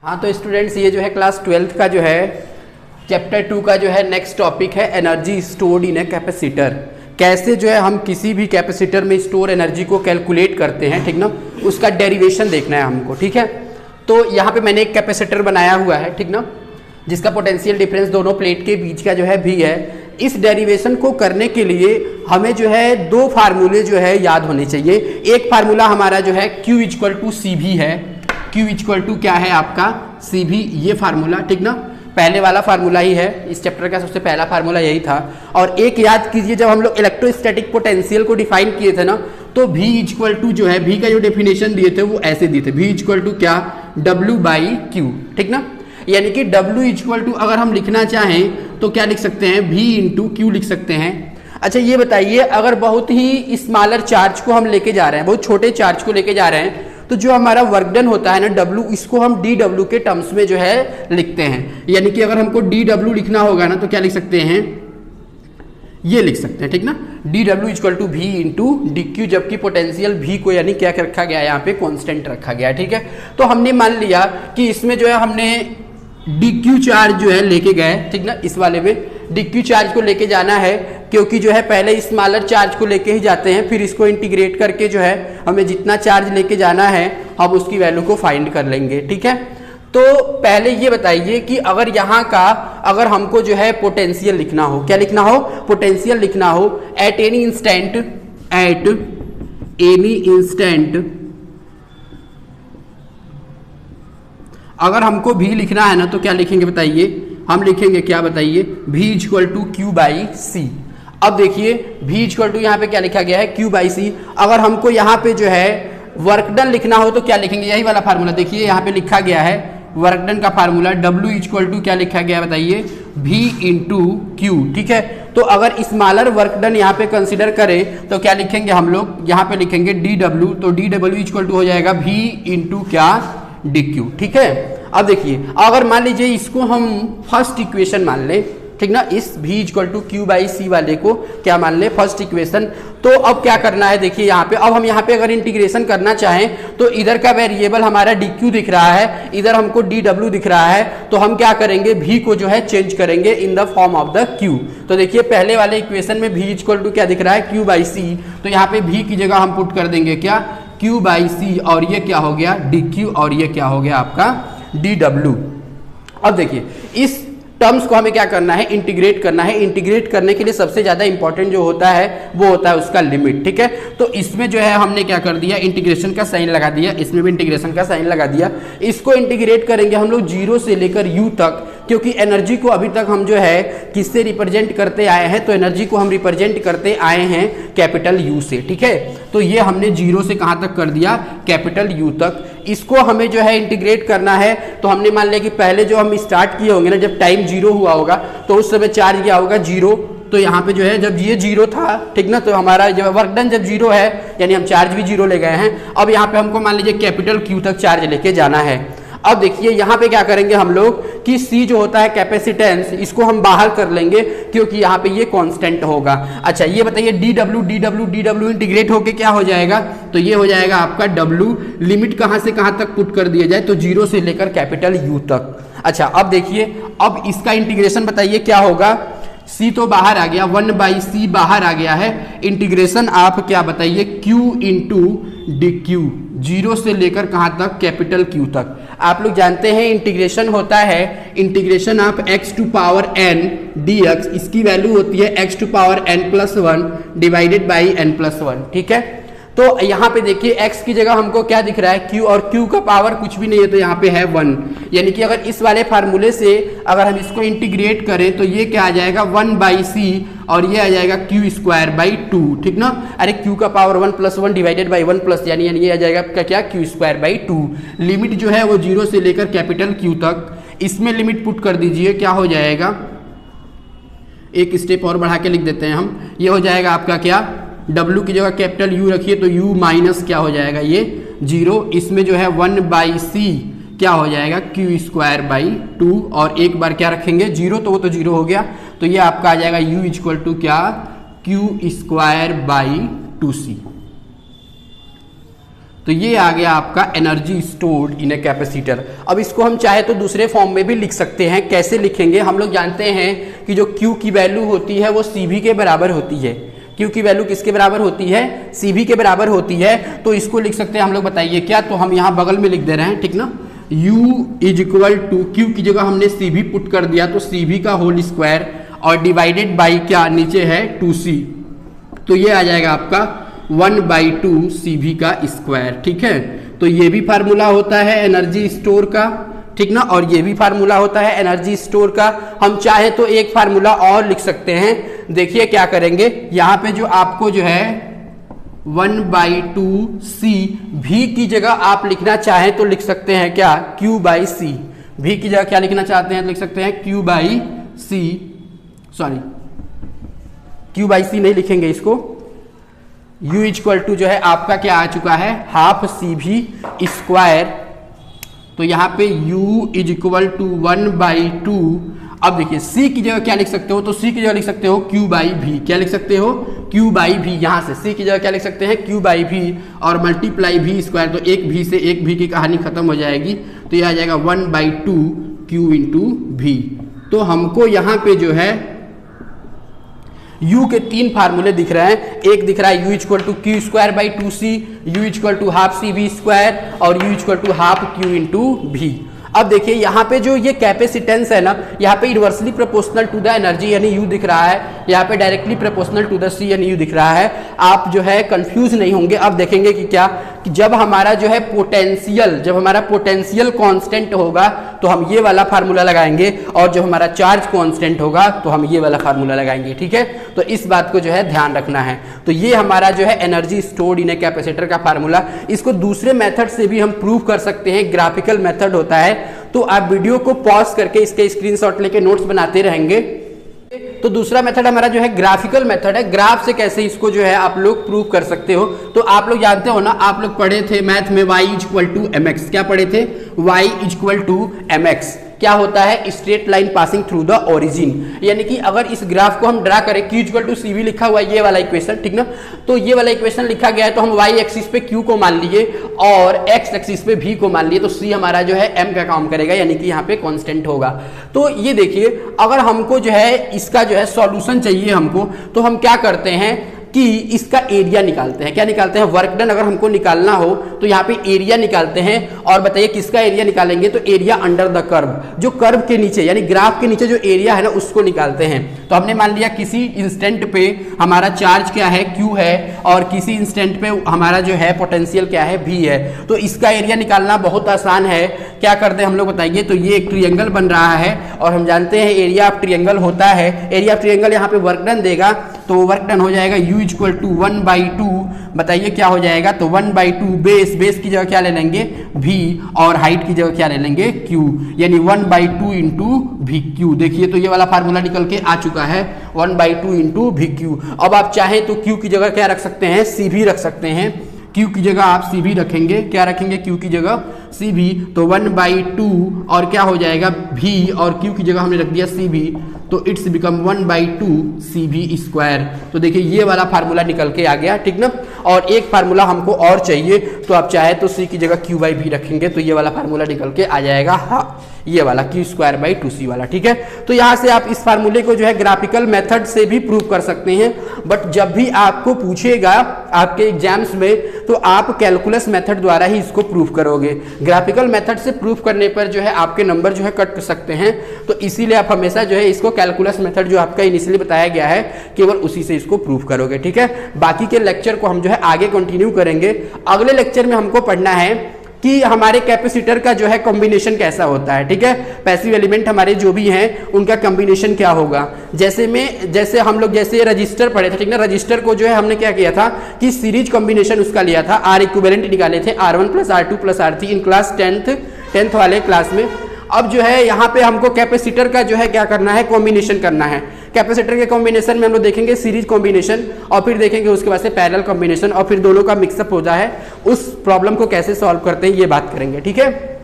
हाँ तो स्टूडेंट्स, ये जो है क्लास 12th का जो है चैप्टर 2 का जो है नेक्स्ट टॉपिक है energy stored in a capacitor. कैसे जो है हम किसी भी कैपेसिटर में स्टोर एनर्जी को कैलकुलेट करते हैं, ठीक ना, उसका डेरिवेशन देखना है हमको। ठीक है, तो यहाँ पे मैंने एक कैपेसिटर बनाया हुआ है, ठीक ना, जिसका पोटेंशियल डिफरेंस दोनों प्लेट के बीच का जो है भी है। इस डेरिवेशन को करने के लिए हमें जो है दो फार्मूले जो है याद होने चाहिए। एक फार्मूला हमारा जो है Q इक्वल टू सी भी है। Q इक्वल टू क्या है आपका सी भी, ये फार्मूला, ठीक ना, पहले वाला फार्मूला ही है। इस चैप्टर का सबसे पहला फार्मूला यही था। और एक याद कीजिए, जब हम लोग इलेक्ट्रोस्टैटिक पोटेंशियल को डिफाइन किए थे ना, तो V इक्वल टू जो है, V का जो डेफिनेशन दिए थे वो ऐसे दिए थे, V इक्वल टू क्या, W बाई क्यू, ठीक ना। यानी कि W इक्वल टू अगर हम लिखना चाहें तो क्या लिख सकते हैं, V इंटू क्यू लिख सकते हैं। अच्छा ये बताइए, अगर बहुत ही स्मॉलर चार्ज को हम लेके जा रहे हैं, बहुत छोटे चार्ज को लेके जा रहे हैं, तो जो हमारा वर्क डन होता है ना W, इसको हम dW के टर्म्स में जो है लिखते हैं। यानी कि अगर हमको dW लिखना होगा ना, तो क्या लिख सकते हैं, ये लिख सकते हैं, ठीक ना, dW equal to V into dQ, जबकि पोटेंशियल V को यानी क्या रखा गया है यहाँ पे, कांस्टेंट रखा गया है। ठीक है, तो हमने मान लिया कि इसमें जो है हमने dQ चार्ज जो है लेके गए, ठीक ना, इस वाले में dQ चार्ज को लेके जाना है, क्योंकि जो है पहले स्मॉलर चार्ज को लेके ही जाते हैं, फिर इसको इंटीग्रेट करके जो है हमें जितना चार्ज लेके जाना है हम उसकी वैल्यू को फाइंड कर लेंगे। ठीक है, तो पहले ये बताइए कि अगर यहाँ का अगर हमको जो है पोटेंशियल लिखना हो, क्या लिखना हो, पोटेंशियल लिखना हो एट एनी इंस्टेंट, अगर हमको भी लिखना है ना, तो क्या लिखेंगे बताइए, हम लिखेंगे क्या बताइए, V equal to Q by C. अब देखिए V इक्वल टू यहाँ पे क्या लिखा गया है, क्यू बाई सी। अगर हमको यहाँ पे जो है वर्क डन लिखना हो तो क्या लिखेंगे, यही वाला फार्मूला देखिए यहाँ पे लिखा गया है, वर्क डन का फार्मूला W इक्वल टू क्या लिखा गया है बताइए, V इंटू क्यू। ठीक है, तो अगर स्मॉलर वर्क डन यहाँ पे कंसिडर करें तो क्या लिखेंगे हम लोग, यहाँ पे लिखेंगे dW, तो dW इक्वल टू हो जाएगा V इंटू क्या, dQ। ठीक है, अब देखिए अगर मान लीजिए इसको हम फर्स्ट इक्वेशन मान लें, ठीक ना, इस V equal to Q by C वाले को क्या मान ले, फर्स्ट इक्वेशन। तो अब क्या करना है, देखिए यहाँ पे, अब हम यहाँ पे अगर इंटीग्रेशन करना चाहें तो इधर का वेरिएबल हमारा dQ दिख रहा है, इधर हमको dW दिख रहा है, तो हम क्या करेंगे, V को जो है चेंज करेंगे in the form of the Q। तो देखिए पहले वाले इक्वेशन में V इक्वल टू क्या दिख रहा है, क्यू बाई सी, तो यहाँ पे V की जगह हम पुट कर देंगे क्या, क्यू बाई सी, और ये क्या हो गया dQ, और ये क्या हो गया आपका dW। अब देखिए इस टर्म्स को हमें क्या करना है, इंटीग्रेट करना है। इंटीग्रेट करने के लिए सबसे ज्यादा इंपॉर्टेंट जो होता है वो होता है उसका लिमिट। ठीक है, तो इसमें जो है हमने क्या कर दिया, इंटीग्रेशन का साइन लगा दिया, इसमें भी इंटीग्रेशन का साइन लगा दिया। इसको इंटीग्रेट करेंगे हम लोग 0 से लेकर U तक, क्योंकि एनर्जी को अभी तक हम जो है किससे रिप्रेजेंट करते आए हैं, तो एनर्जी को हम रिप्रेजेंट करते आए हैं कैपिटल U से। ठीक है, तो ये हमने 0 से कहाँ तक कर दिया, कैपिटल U तक। इसको हमें जो है इंटीग्रेट करना है, तो हमने मान लिया कि पहले जो हम स्टार्ट किए होंगे ना, जब टाइम 0 हुआ होगा तो उस समय चार्ज क्या होगा, 0। तो यहाँ पे जो है जब ये 0 था, ठीक ना, तो हमारा जब वर्क डन जब 0 है, यानी हम चार्ज भी 0 ले गए हैं। अब यहाँ पे हमको मान लीजिए कैपिटल Q तक चार्ज लेके जाना है। अब देखिए यहाँ पे क्या करेंगे हम लोग कि C जो होता है कैपेसिटेंस, इसको हम बाहर कर लेंगे, क्योंकि यहाँ पे ये कांस्टेंट होगा। अच्छा ये बताइए dW इंटीग्रेट होके क्या हो जाएगा, तो ये हो जाएगा आपका W। लिमिट कहाँ से कहाँ तक पुट कर दिया जाए, तो 0 से लेकर कैपिटल U तक। अच्छा अब देखिए, अब इसका इंटीग्रेशन बताइए क्या होगा, C तो बाहर आ गया, 1 बाई सी बाहर आ गया है, इंटीग्रेशन आप क्या बताइए, Q इंटू dQ, 0 से लेकर कहाँ तक, कैपिटल Q तक। आप लोग जानते हैं इंटीग्रेशन होता है, इंटीग्रेशन आप x to power n dx, इसकी वैल्यू होती है x to power n plus 1 divided by n plus 1। ठीक है, तो यहाँ पे देखिए x की जगह हमको क्या दिख रहा है, q, और q का पावर कुछ भी नहीं है, तो यहाँ पे है 1। यानी कि अगर इस वाले फार्मूले से अगर हम इसको इंटीग्रेट करें तो ये क्या आ जाएगा, 1 बाई सी, और ये आ जाएगा क्यू स्क्वायर बाई 2। ठीक ना, अरे q का power 1 plus 1 divided by 1 plus, यानी ये आ जाएगा आपका क्या, क्यू स्क्वायर बाई 2। लिमिट जो है वो 0 से लेकर कैपिटल Q तक, इसमें लिमिट पुट कर दीजिए, क्या हो जाएगा, एक स्टेप और बढ़ा के लिख देते हैं हम, ये हो जाएगा आपका क्या, W की जगह कैपिटल U रखिए तो U माइनस क्या हो जाएगा, ये 0। इसमें जो है 1 बाई सी क्या हो जाएगा, क्यू स्क्वायर बाई 2, और एक बार क्या रखेंगे 0, तो वो तो 0 हो गया, तो ये आपका आ जाएगा U इक्वल टू क्या, क्यू स्क्वायर बाई 2C। तो ये आ गया आपका energy stored in a capacitor. अब इसको हम चाहे तो दूसरे फॉर्म में भी लिख सकते हैं। कैसे लिखेंगे? हम लोग जानते हैं कि जो Q की वैल्यू होती है वो CV के बराबर होती है। Q की वैल्यू किसके बराबर होती है? CV के बराबर होती है। तो इसको लिख सकते हैं हम लोग, बताइए क्या? तो हम यहाँ बगल में लिख दे रहे हैं, ठीक ना। U is equal to Q की जगह हमने CV पुट कर दिया, तो CV का होल स्क्वायर और डिवाइडेड बाई क्या नीचे है 2C, तो ये आ जाएगा आपका 1/2 CV का स्क्वायर, ठीक है। तो ये भी फार्मूला होता है एनर्जी स्टोर का, ठीक ना, और ये भी फार्मूला होता है एनर्जी स्टोर का। हम चाहे तो एक फार्मूला और लिख सकते हैं। देखिए क्या करेंगे, यहाँ पे जो आपको जो है 1/2C, V की जगह आप लिखना चाहें तो लिख सकते हैं क्या? Q/C। V की जगह क्या लिखना चाहते हैं तो लिख सकते हैं Q/C, सॉरी Q/C नहीं लिखेंगे इसको। U इक्वल टू जो है आपका क्या आ चुका है? Half CV square. तो यहाँ पे U इज इक्वल टू 1/2। अब देखिए C की जगह क्या लिख सकते हो? तो C की जगह लिख सकते हो Q/V। क्या लिख सकते हो? Q/V। यहाँ से C की जगह क्या लिख सकते हैं? Q/V और मल्टीप्लाई V स्क्वायर। तो एक V से एक V की कहानी खत्म हो जाएगी। तो ये आ जाएगा 1/2 Q इंटू V। तो हमको यहाँ पे जो है U के 3 फार्मूले दिख रहे हैं। एक दिख रहा है U equal to Q²/2C, U equal to half CV square और U equal to half Q into V। अब देखिए यहाँ पे जो ये कैपेसिटेंस है ना, यहाँ पे inversely proportional to the energy यानी U दिख रहा है, यहाँ पे directly proportional to the C यानी U दिख रहा है। आप जो है कंफ्यूज नहीं होंगे। अब देखेंगे कि क्या, कि जब हमारा जो है पोटेंशियल कांस्टेंट होगा तो हम ये वाला फार्मूला लगाएंगे, और जब हमारा चार्ज कांस्टेंट होगा तो हम ये वाला फार्मूला लगाएंगे, ठीक है। तो इस बात को जो है ध्यान रखना है। तो ये हमारा जो है energy stored in a capacitor का फार्मूला। इसको दूसरे मेथड से भी हम प्रूव कर सकते हैं, ग्राफिकल मेथड होता है। तो आप वीडियो को पॉज करके इसके स्क्रीनशॉट लेके नोट्स बनाते रहेंगे। तो दूसरा मेथड हमारा जो है ग्राफिकल मेथड है। ग्राफ से कैसे इसको जो है आप लोग प्रूव कर सकते हो। तो आप लोग जानते हो ना, आप लोग पढ़े थे मैथ में y इक्वल टू mx। क्या पढ़े थे? y इक्वल टू mx क्या होता है? Straight line passing through the origin. यानी कि अगर इस ग्राफ को हम ड्रा करें, Q इक्वल टू CV लिखा हुआ है, ये वाला इक्वेशन, ठीक ना। तो ये वाला इक्वेशन लिखा गया है, तो हम y एक्सिस पे Q को मान लिए और x एक्सिस पे V को मान लिए। तो C हमारा जो है m का काम करेगा, यानी कि यहाँ पे कांस्टेंट होगा। तो ये देखिए, अगर हमको जो है इसका जो है सॉल्यूशन चाहिए हमको, तो हम क्या करते हैं कि इसका एरिया निकालते हैं। क्या निकालते हैं? वर्क डन अगर हमको निकालना हो तो यहाँ पे एरिया निकालते हैं। और बताइए किसका एरिया निकालेंगे? तो एरिया अंडर द कर्व, जो कर्व के नीचे यानी ग्राफ के नीचे जो एरिया है ना, उसको निकालते हैं। तो हमने मान लिया किसी इंस्टेंट पे हमारा चार्ज क्या है? Q है, और किसी इंस्टेंट पे हमारा जो है पोटेंशियल क्या है? V है। तो इसका एरिया निकालना बहुत आसान है। क्या करते हैं हम लोग, बताइए। तो ये एक ट्रिएंगल बन रहा है, और हम जानते हैं एरिया ऑफ ट्रिएंगल होता है, एरिया ऑफ ट्रिएंगल यहाँ पे वर्क डन देगा, तो वर्क डन हो जाएगा U इक्वल टू 1/2। बताइए क्या हो जाएगा? तो 1/2 बेस की जगह क्या ले लेंगे? V, और हाइट की जगह क्या ले लेंगे? Q, यानी 1/2 इंटू VQ। देखिए तो ये वाला फार्मूला निकल के आ चुका है, 1/2 इंटू VQ। अब आप चाहें तो Q की जगह क्या रख सकते हैं? CV रख सकते हैं। Q की जगह आप CV रखेंगे। क्या रखेंगे? Q की जगह CV। तो 1/2 और क्या हो जाएगा? V, और Q की जगह हमने रख दिया CV, तो इट्स बिकम 1/2 CV स्क्वायर। तो देखिए ये वाला फार्मूला निकल के आ गया, ठीक ना। और एक फार्मूला हमको और चाहिए, तो आप चाहे तो C की जगह Q/V रखेंगे, तो ये वाला फार्मूला निकल के आ जाएगा, हाँ ये वाला Q²/2C वाला, ठीक है। तो यहाँ से आप इस फार्मूले को जो है ग्राफिकल मेथड से भी प्रूव कर सकते हैं। बट जब भी आपको पूछेगा आपके एग्जाम्स में, तो आप कैलकुलस मेथड द्वारा ही इसको प्रूव करोगे। ग्राफिकल मेथड से प्रूव करने पर जो है आपके नंबर जो है कट सकते हैं। तो इसीलिए आप हमेशा जो है इसको कैलकुलस मेथड जो आपका इनिशियली बताया गया है, केवल उसी से इसको प्रूव करोगे, ठीक है। बाकी के लेक्चर को हम जो है आगे कंटिन्यू करेंगे। अगले लेक्चर में हमको पढ़ना है कि हमारे कैपेसिटर का जो है कॉम्बिनेशन कैसा होता है, ठीक है। पैसिव एलिमेंट हमारे जो भी हैं उनका कॉम्बिनेशन क्या होगा। जैसे हम लोग जैसे रजिस्टर पढ़े थे, ठीक ना। रजिस्टर को जो है हमने क्या किया था कि सीरीज कॉम्बिनेशन उसका लिया था, R इक्विवेलेंट निकाले थे, R1 + R2 + R3 in class 10th वाले क्लास में। अब जो है यहाँ पे हमको कैपेसिटर का जो है क्या करना है? कॉम्बिनेशन करना है। कैपेसिटर के कॉम्बिनेशन में हम लोग देखेंगे सीरीज कॉम्बिनेशन, और फिर देखेंगे उसके बाद से पैरेलल कॉम्बिनेशन, और फिर दोनों का मिक्सअप होता है। उस प्रॉब्लम को कैसे सॉल्व करते हैं ये बात करेंगे, ठीक है।